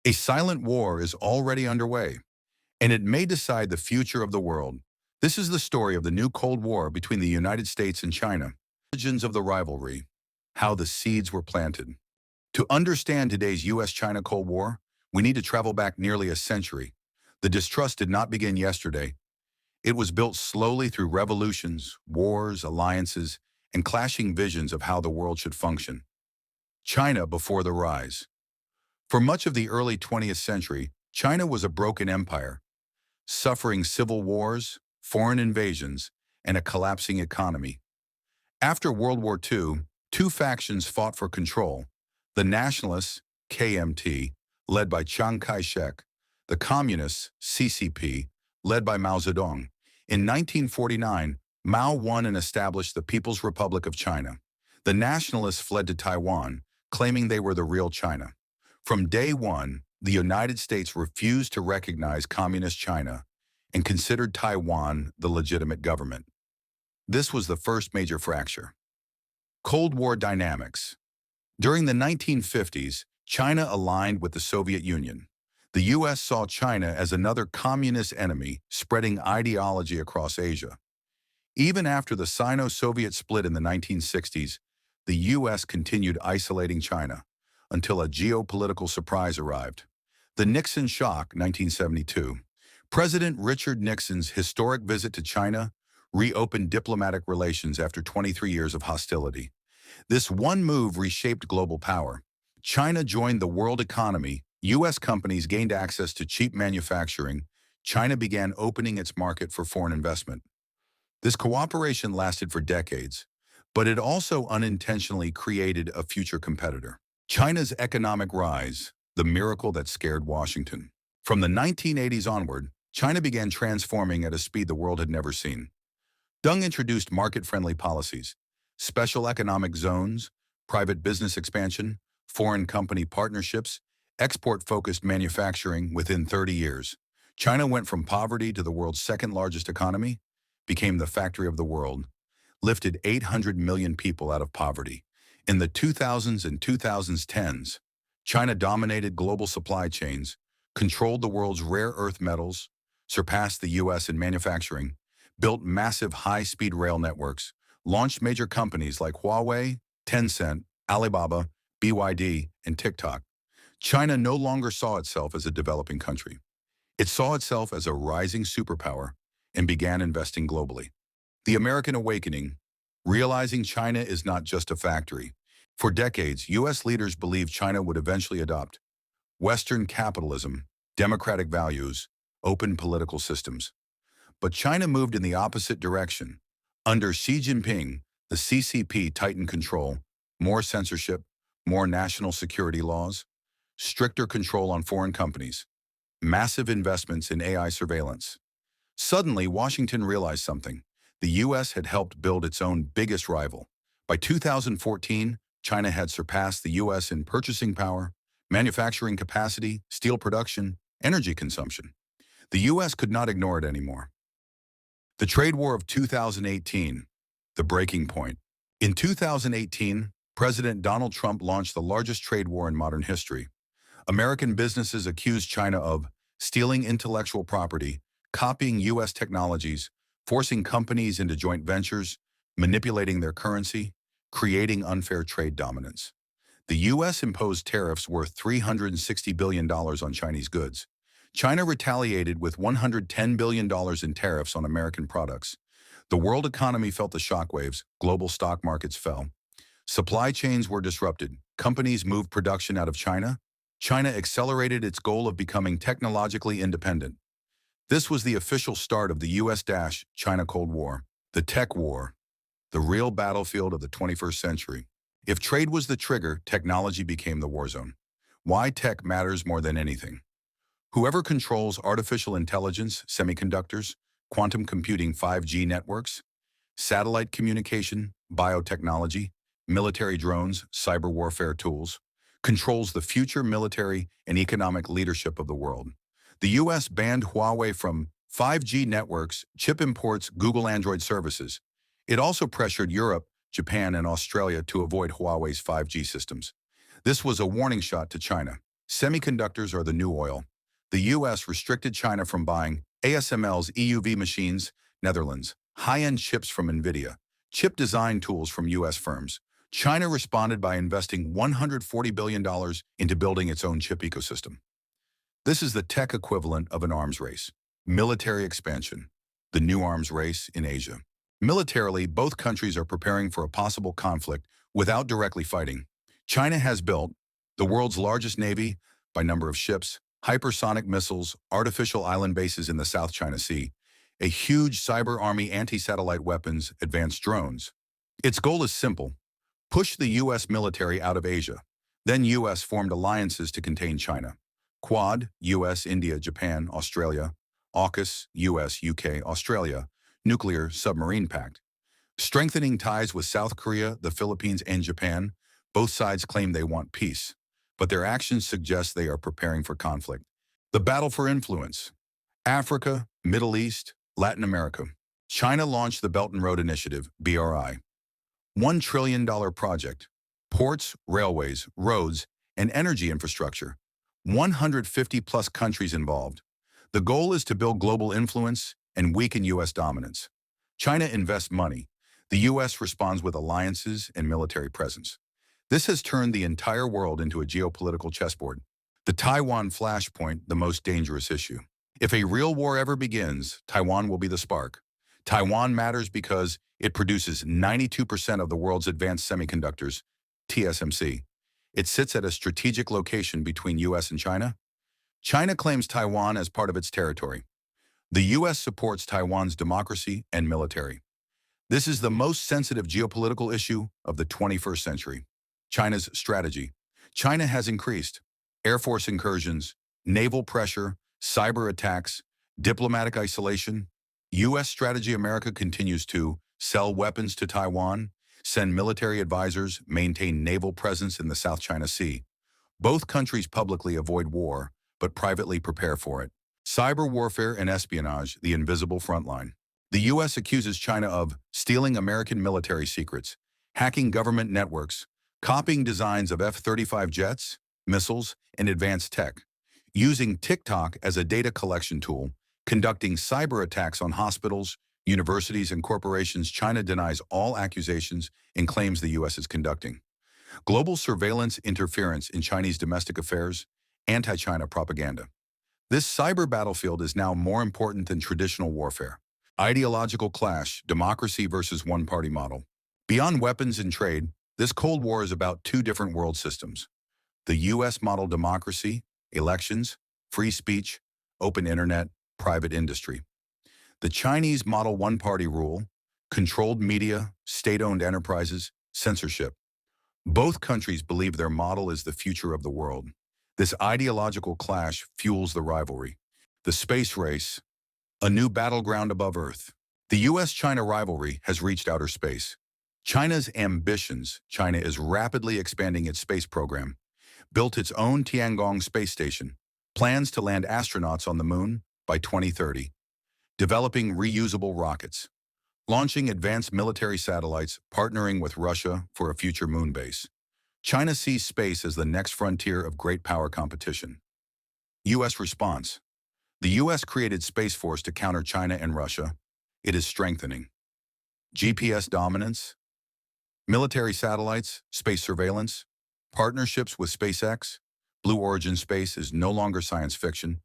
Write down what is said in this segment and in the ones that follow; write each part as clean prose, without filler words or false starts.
A silent war is already underway, and it may decide the future of the world. This is the story of the new Cold War between the United States and China. Origins of the rivalry, how the seeds were planted. To understand today's U.S.-China Cold War, we need to travel back nearly a century. The distrust did not begin yesterday. It was built slowly through revolutions, wars, alliances, and clashing visions of how the world should function. China before the rise. For much of the early 20th century, China was a broken empire, suffering civil wars, foreign invasions, and a collapsing economy. After World War II, two factions fought for control: the nationalists, KMT, led by Chiang Kai-shek; the communists, CCP, led by Mao Zedong. In 1949, Mao won and established the People's Republic of China. The nationalists fled to Taiwan, claiming they were the real China. From day one, the United States refused to recognize Communist China and considered Taiwan the legitimate government. This was the first major fracture. Cold War dynamics. During the 1950s, China aligned with the Soviet Union. The U.S. saw China as another communist enemy, spreading ideology across Asia. Even after the Sino-Soviet split in the 1960s, the U.S. continued isolating China until a geopolitical surprise arrived. The Nixon shock, 1972. President Richard Nixon's historic visit to China reopened diplomatic relations after 23 years of hostility. This one move reshaped global power. China joined the world economy, U.S. companies gained access to cheap manufacturing, China began opening its market for foreign investment. This cooperation lasted for decades, but it also unintentionally created a future competitor. China's economic rise, the miracle that scared Washington. From the 1980s onward, China began transforming at a speed the world had never seen. Deng introduced market-friendly policies, special economic zones, private business expansion, foreign company partnerships, export-focused manufacturing. Within 30 years. China went from poverty to the world's second-largest economy, became the factory of the world, lifted 800 million people out of poverty. In the 2000s and 2010s, China dominated global supply chains, controlled the world's rare earth metals, surpassed the U.S. in manufacturing, built massive high-speed rail networks, launched major companies like Huawei, Tencent, Alibaba, BYD, and TikTok. China no longer saw itself as a developing country. It saw itself as a rising superpower and began investing globally. The American Awakening, realizing China is not just a factory. For decades, U.S. leaders believed China would eventually adopt Western capitalism, democratic values, open political systems. But China moved in the opposite direction. Under Xi Jinping, the CCP tightened control, more censorship, more national security laws, stricter control on foreign companies, massive investments in AI surveillance. Suddenly, Washington realized something. The U.S. had helped build its own biggest rival. By 2014, China had surpassed the U.S. in purchasing power, manufacturing capacity, steel production, energy consumption. The U.S. could not ignore it anymore. The trade war of 2018, the breaking point. In 2018, President Donald Trump launched the largest trade war in modern history. American businesses accused China of stealing intellectual property, copying U.S. technologies, forcing companies into joint ventures, manipulating their currency, creating unfair trade dominance. The U.S. imposed tariffs worth $360 billion on Chinese goods. China retaliated with $110 billion in tariffs on American products. The world economy felt the shockwaves, global stock markets fell. Supply chains were disrupted, companies moved production out of China. China accelerated its goal of becoming technologically independent. This was the official start of the U.S.-China Cold War, the tech war, the real battlefield of the 21st century. If trade was the trigger, technology became the war zone. Why tech matters more than anything. Whoever controls artificial intelligence, semiconductors, quantum computing, 5G networks, satellite communication, biotechnology, military drones, cyber warfare tools, controls the future military and economic leadership of the world. The U.S. banned Huawei from 5G networks, chip imports, Google Android services. It also pressured Europe, Japan, and Australia to avoid Huawei's 5G systems. This was a warning shot to China. Semiconductors are the new oil. The U.S. restricted China from buying ASML's EUV machines, Netherlands, high-end chips from NVIDIA, chip design tools from U.S. firms. China responded by investing $140 billion into building its own chip ecosystem. This is the tech equivalent of an arms race. Military expansion, the new arms race in Asia. Militarily, both countries are preparing for a possible conflict without directly fighting. China has built the world's largest navy by number of ships, hypersonic missiles, artificial island bases in the South China Sea, a huge cyber army, anti-satellite weapons, advanced drones. Its goal is simple: push the U.S. military out of Asia. Then U.S. formed alliances to contain China. Quad, U.S., India, Japan, Australia. AUKUS, U.S., UK, Australia. Nuclear Submarine Pact. Strengthening ties with South Korea, the Philippines, and Japan. Both sides claim they want peace, but their actions suggest they are preparing for conflict. The battle for influence. Africa, Middle East, Latin America. China launched the Belt and Road Initiative, BRI. $1 trillion project. Ports, railways, roads, and energy infrastructure. 150-plus countries involved. The goal is to build global influence and weaken U.S. dominance. China invests money. The U.S. responds with alliances and military presence. This has turned the entire world into a geopolitical chessboard. The Taiwan flashpoint, the most dangerous issue. If a real war ever begins, Taiwan will be the spark. Taiwan matters because it produces 92% of the world's advanced semiconductors, TSMC. It sits at a strategic location between U.S. and China. China claims Taiwan as part of its territory. The U.S. supports Taiwan's democracy and military. This is the most sensitive geopolitical issue of the 21st century. China's strategy. China has increased Air Force incursions, naval pressure, cyber attacks, diplomatic isolation. U.S. strategy. America continues to sell weapons to Taiwan, send military advisors, maintain naval presence in the South China Sea. Both countries publicly avoid war, but privately prepare for it. Cyber warfare and espionage, the invisible frontline. The U.S. accuses China of stealing American military secrets, hacking government networks, copying designs of F-35 jets, missiles, and advanced tech, using TikTok as a data collection tool, conducting cyber attacks on hospitals, universities, and corporations. China denies all accusations and claims the U.S. is conducting global surveillance interference in Chinese domestic affairs, anti-China propaganda. This cyber battlefield is now more important than traditional warfare. Ideological clash, democracy versus one-party model. Beyond weapons and trade, this Cold War is about two different world systems. The U.S. model democracy, elections, free speech, open internet, private industry. The Chinese model one-party rule, controlled media, state-owned enterprises, censorship. Both countries believe their model is the future of the world. This ideological clash fuels the rivalry. The space race, a new battleground above Earth. The U.S.-China rivalry has reached outer space. China's ambitions. China is rapidly expanding its space program, built its own Tiangong space station, plans to land astronauts on the moon by 2030, developing reusable rockets, launching advanced military satellites, partnering with Russia for a future moon base. China sees space as the next frontier of great power competition. U.S. response. The U.S. created Space Force to counter China and Russia. It is strengthening. GPS dominance, military satellites, space surveillance, partnerships with SpaceX. Blue Origin space is no longer science fiction.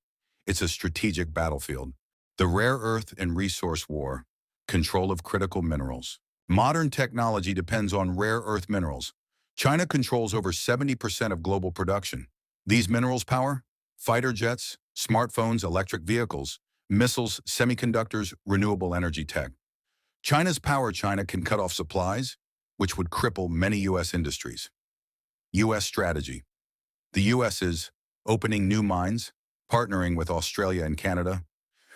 It's a strategic battlefield. The rare earth and resource war, control of critical minerals. Modern technology depends on rare earth minerals. China controls over 70% of global production. These minerals power fighter jets, smartphones, electric vehicles, missiles, semiconductors, renewable energy tech. China's power. China can cut off supplies, which would cripple many U.S. industries. U.S. strategy. The U.S. is opening new mines, partnering with Australia and Canada,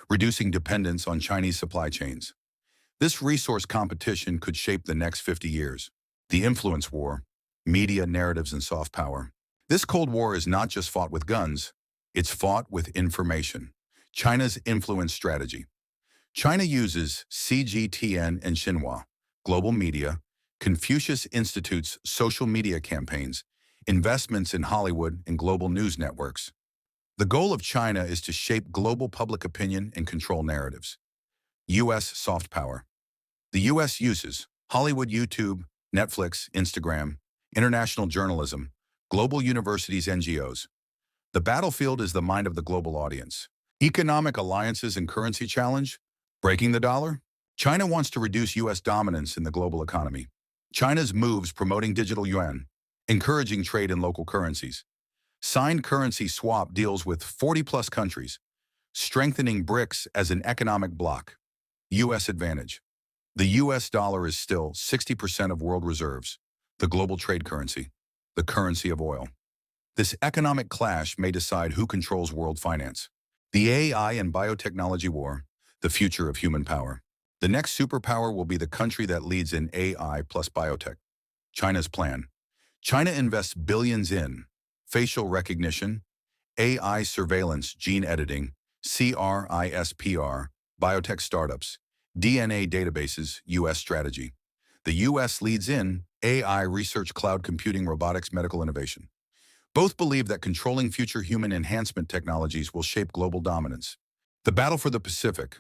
reducing dependence on Chinese supply chains. This resource competition could shape the next 50 years. The influence war, media narratives and soft power. This Cold War is not just fought with guns, it's fought with information. China's influence strategy. China uses CGTN and Xinhua, global media, Confucius Institute's social media campaigns, investments in Hollywood and global news networks. The goal of China is to shape global public opinion and control narratives. U.S. soft power. The U.S. uses Hollywood, YouTube, Netflix, Instagram, international journalism, global universities, NGOs. The battlefield is the mind of the global audience. Economic alliances and currency challenge. Breaking the dollar. China wants to reduce U.S. dominance in the global economy. China's moves promoting digital yuan, encouraging trade in local currencies. Signed currency swap deals with 40-plus countries, strengthening BRICS as an economic bloc. U.S. advantage. The U.S. dollar is still 60% of world reserves, the global trade currency, the currency of oil. This economic clash may decide who controls world finance. The AI and biotechnology war, the future of human power. The next superpower will be the country that leads in AI plus biotech. China's plan. China invests billions in facial recognition, AI surveillance, gene editing, CRISPR, biotech startups, DNA databases, U.S. strategy. The U.S. leads in AI research, cloud computing, robotics, medical innovation. Both believe that controlling future human enhancement technologies will shape global dominance. The battle for the Pacific.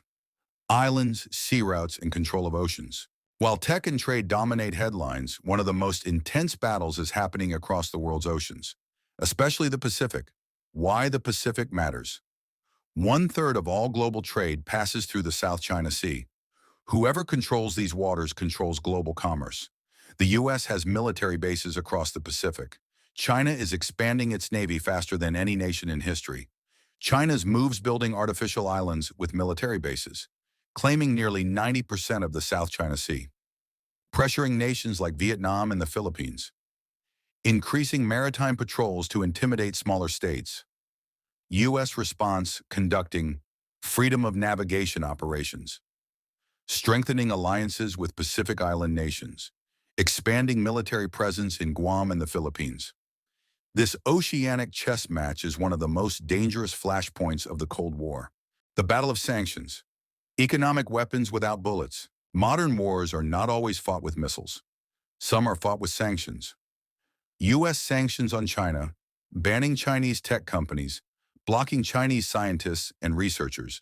Islands, sea routes, and control of oceans. While tech and trade dominate headlines, one of the most intense battles is happening across the world's oceans, especially the Pacific. Why the Pacific matters. 1/3 of all global trade passes through the South China Sea. Whoever controls these waters controls global commerce. The U.S. has military bases across the Pacific. China is expanding its navy faster than any nation in history. China's moves building artificial islands with military bases, claiming nearly 90% of the South China Sea. Pressuring nations like Vietnam and the Philippines. Increasing maritime patrols to intimidate smaller states. U.S. response conducting freedom of navigation operations. Strengthening alliances with Pacific Island nations. Expanding military presence in Guam and the Philippines. This oceanic chess match is one of the most dangerous flashpoints of the Cold War. The Battle of Sanctions. Economic weapons without bullets. Modern wars are not always fought with missiles. Some are fought with sanctions. U.S. sanctions on China, banning Chinese tech companies, blocking Chinese scientists and researchers,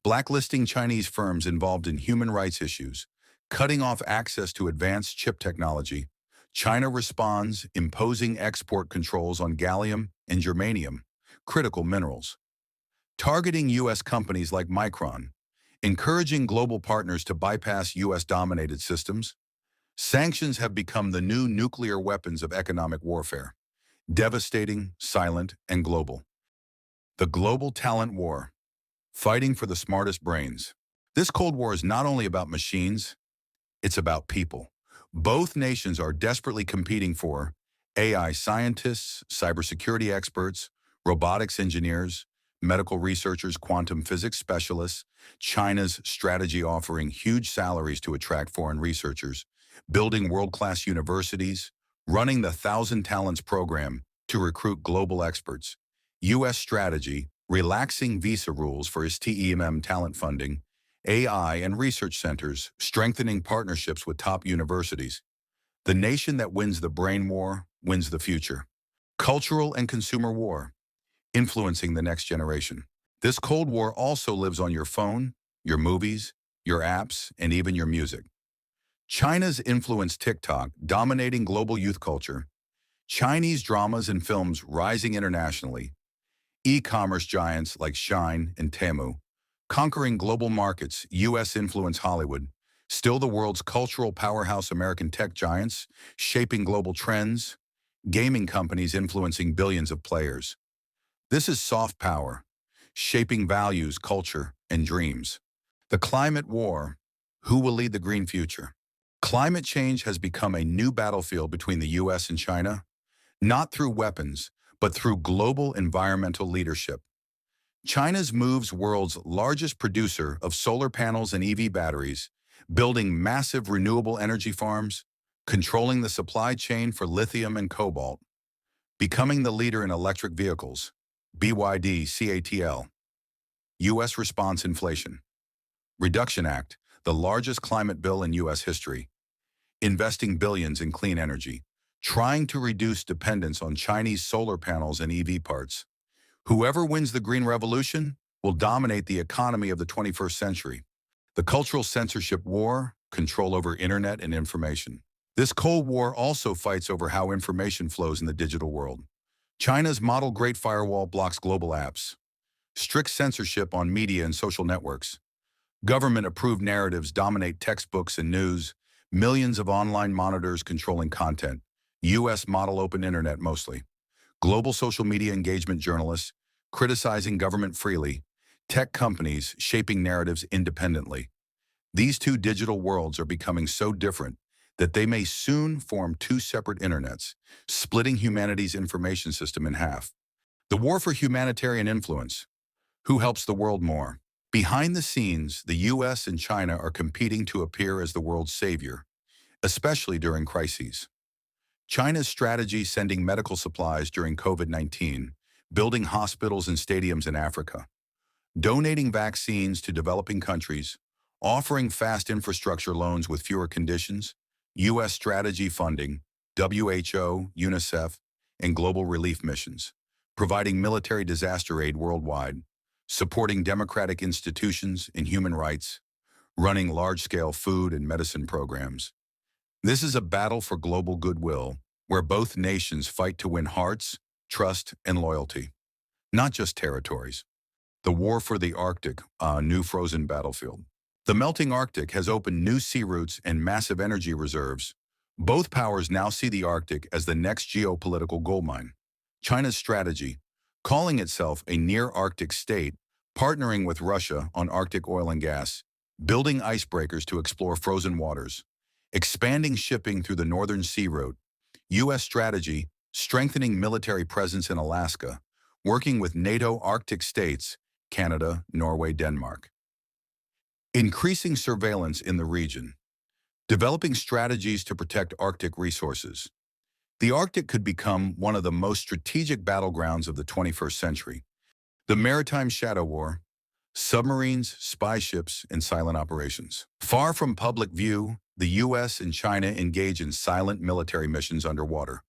blacklisting Chinese firms involved in human rights issues, cutting off access to advanced chip technology. China responds, imposing export controls on gallium and germanium, critical minerals. Targeting U.S. companies like Micron, encouraging global partners to bypass U.S.-dominated systems. Sanctions have become the new nuclear weapons of economic warfare, devastating, silent, and global. The global talent war, fighting for the smartest brains. This Cold War is not only about machines, it's about people. Both nations are desperately competing for AI scientists, cybersecurity experts, robotics engineers, medical researchers, quantum physics specialists. China's strategy offering huge salaries to attract foreign researchers, building world-class universities, running the 1,000 Talents program to recruit global experts. U.S. strategy, relaxing visa rules for STEM talent funding, AI and research centers, strengthening partnerships with top universities. The nation that wins the brain war wins the future. Cultural and consumer war, influencing the next generation. This Cold War also lives on your phone, your movies, your apps, and even your music. China's influenced TikTok, dominating global youth culture. Chinese dramas and films rising internationally. E-commerce giants like Shein and Temu, conquering global markets. U.S. influence Hollywood, still the world's cultural powerhouse. American tech giants, shaping global trends. Gaming companies influencing billions of players. This is soft power, shaping values, culture, and dreams. The climate war, who will lead the green future? Climate change has become a new battlefield between the U.S. and China, not through weapons, but through global environmental leadership. China's moves world's largest producer of solar panels and EV batteries, building massive renewable energy farms, controlling the supply chain for lithium and cobalt, becoming the leader in electric vehicles. BYD CATL. U.S. response inflation. Reduction Act, the largest climate bill in U.S. history, investing billions in clean energy, trying to reduce dependence on Chinese solar panels and EV parts. Whoever wins the Green Revolution will dominate the economy of the 21st century. The cultural censorship war, control over internet and information. This Cold War also fights over how information flows in the digital world. China's Model Great Firewall blocks global apps. Strict censorship on media and social networks. Government-approved narratives dominate textbooks and news. Millions of online monitors controlling content. U.S. model open internet mostly. Global social media engagement journalists criticizing government freely. Tech companies shaping narratives independently. These two digital worlds are becoming so different that they may soon form two separate internets, splitting humanity's information system in half. The war for humanitarian influence. Who helps the world more? Behind the scenes, the US and China are competing to appear as the world's savior, especially during crises. China's strategy sending medical supplies during COVID-19, building hospitals and stadiums in Africa, donating vaccines to developing countries, offering fast infrastructure loans with fewer conditions, U.S. strategy funding, WHO, UNICEF, and global relief missions, providing military disaster aid worldwide, supporting democratic institutions and human rights, running large-scale food and medicine programs. This is a battle for global goodwill, where both nations fight to win hearts, trust, and loyalty, not just territories. The war for the Arctic, a new frozen battlefield. The melting Arctic has opened new sea routes and massive energy reserves. Both powers now see the Arctic as the next geopolitical goldmine. China's strategy, calling itself a near-Arctic state, partnering with Russia on Arctic oil and gas, building icebreakers to explore frozen waters, expanding shipping through the Northern Sea Route, U.S. strategy, strengthening military presence in Alaska, working with NATO Arctic states, Canada, Norway, Denmark. Increasing surveillance in the region, developing strategies to protect Arctic resources. The Arctic could become one of the most strategic battlegrounds of the 21st century. The maritime shadow war, submarines, spy ships, and silent operations. Far from public view, the U.S. and China engage in silent military missions underwater.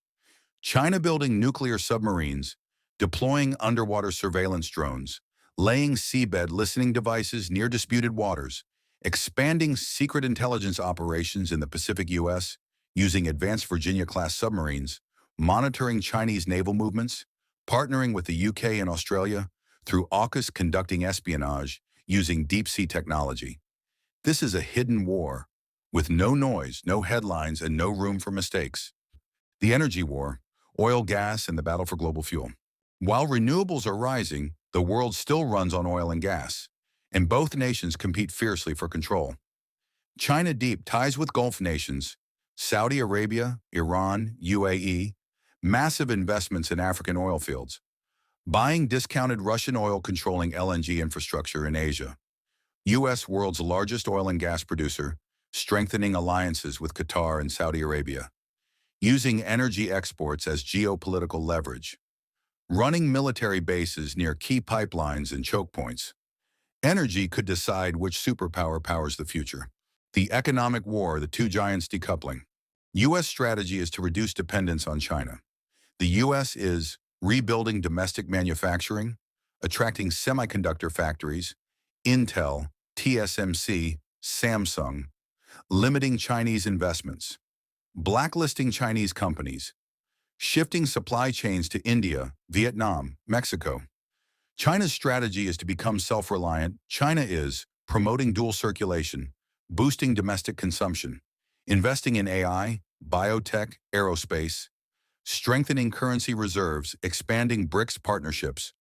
China building nuclear submarines, deploying underwater surveillance drones, laying seabed listening devices near disputed waters, expanding secret intelligence operations in the Pacific U.S., using advanced Virginia-class submarines, monitoring Chinese naval movements, partnering with the UK and Australia, through AUKUS conducting espionage, using deep-sea technology. This is a hidden war, with no noise, no headlines, and no room for mistakes. The energy war, oil, gas, and the battle for global fuel. While renewables are rising, the world still runs on oil and gas, and both nations compete fiercely for control. China deep ties with Gulf nations, Saudi Arabia, Iran, UAE, massive investments in African oil fields, buying discounted Russian oil controlling LNG infrastructure in Asia. U.S. world's largest oil and gas producer, strengthening alliances with Qatar and Saudi Arabia, using energy exports as geopolitical leverage, running military bases near key pipelines and choke points. Energy could decide which superpower powers the future. The economic war, the two giants decoupling. U.S. strategy is to reduce dependence on China. The U.S. is rebuilding domestic manufacturing, attracting semiconductor factories, Intel, TSMC, Samsung, limiting Chinese investments, blacklisting Chinese companies, shifting supply chains to India, Vietnam, Mexico. China's strategy is to become self-reliant. China is promoting dual circulation, boosting domestic consumption, investing in AI, biotech, aerospace, strengthening currency reserves, expanding BRICS partnerships.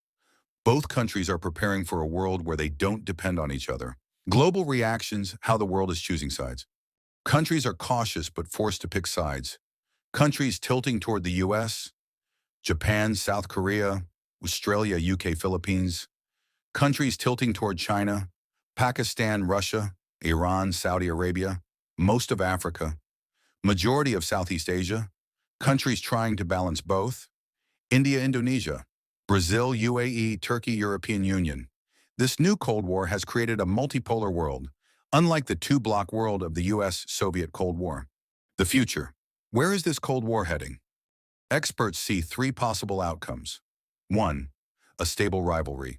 Both countries are preparing for a world where they don't depend on each other. Global reactions, how the world is choosing sides. Countries are cautious but forced to pick sides. Countries tilting toward the U.S., Japan, South Korea, Australia, UK, Philippines. Countries tilting toward China, Pakistan, Russia, Iran, Saudi Arabia, most of Africa, majority of Southeast Asia. Countries trying to balance both. India, Indonesia, Brazil, UAE, Turkey, European Union. This new Cold War has created a multipolar world, unlike the two-block world of the U.S.-Soviet Cold War. The future. Where is this Cold War heading? Experts see three possible outcomes. 1. A stable rivalry.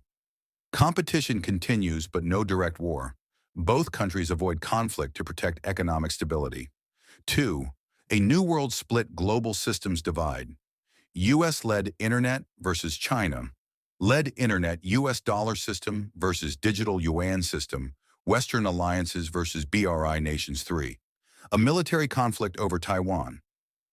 Competition continues but no direct war. Both countries avoid conflict to protect economic stability. 2. A new world split global systems divide. US-led internet versus China-led internet US dollar system versus digital yuan system, Western alliances versus BRI nations. 3. A military conflict over Taiwan.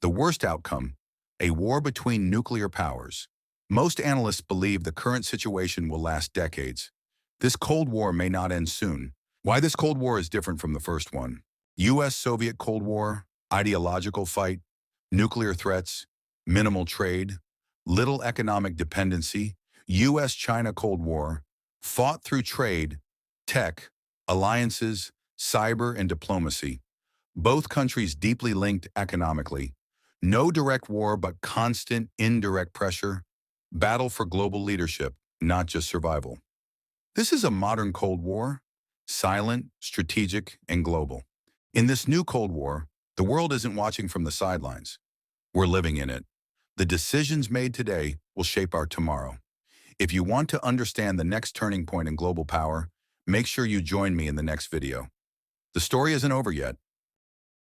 The worst outcome, a war between nuclear powers. Most analysts believe the current situation will last decades. This Cold War may not end soon. Why this Cold War is different from the first one? US-Soviet Cold War, ideological fight, nuclear threats, minimal trade, little economic dependency. US-China Cold War, fought through trade, tech, alliances, cyber, and diplomacy. Both countries deeply linked economically. No direct war but constant indirect pressure. Battle for global leadership, not just survival. This is a modern Cold War, silent, strategic, and global. In this new Cold War, the world isn't watching from the sidelines. We're living in it. The decisions made today will shape our tomorrow. If you want to understand the next turning point in global power, make sure you join me in the next video. The story isn't over yet.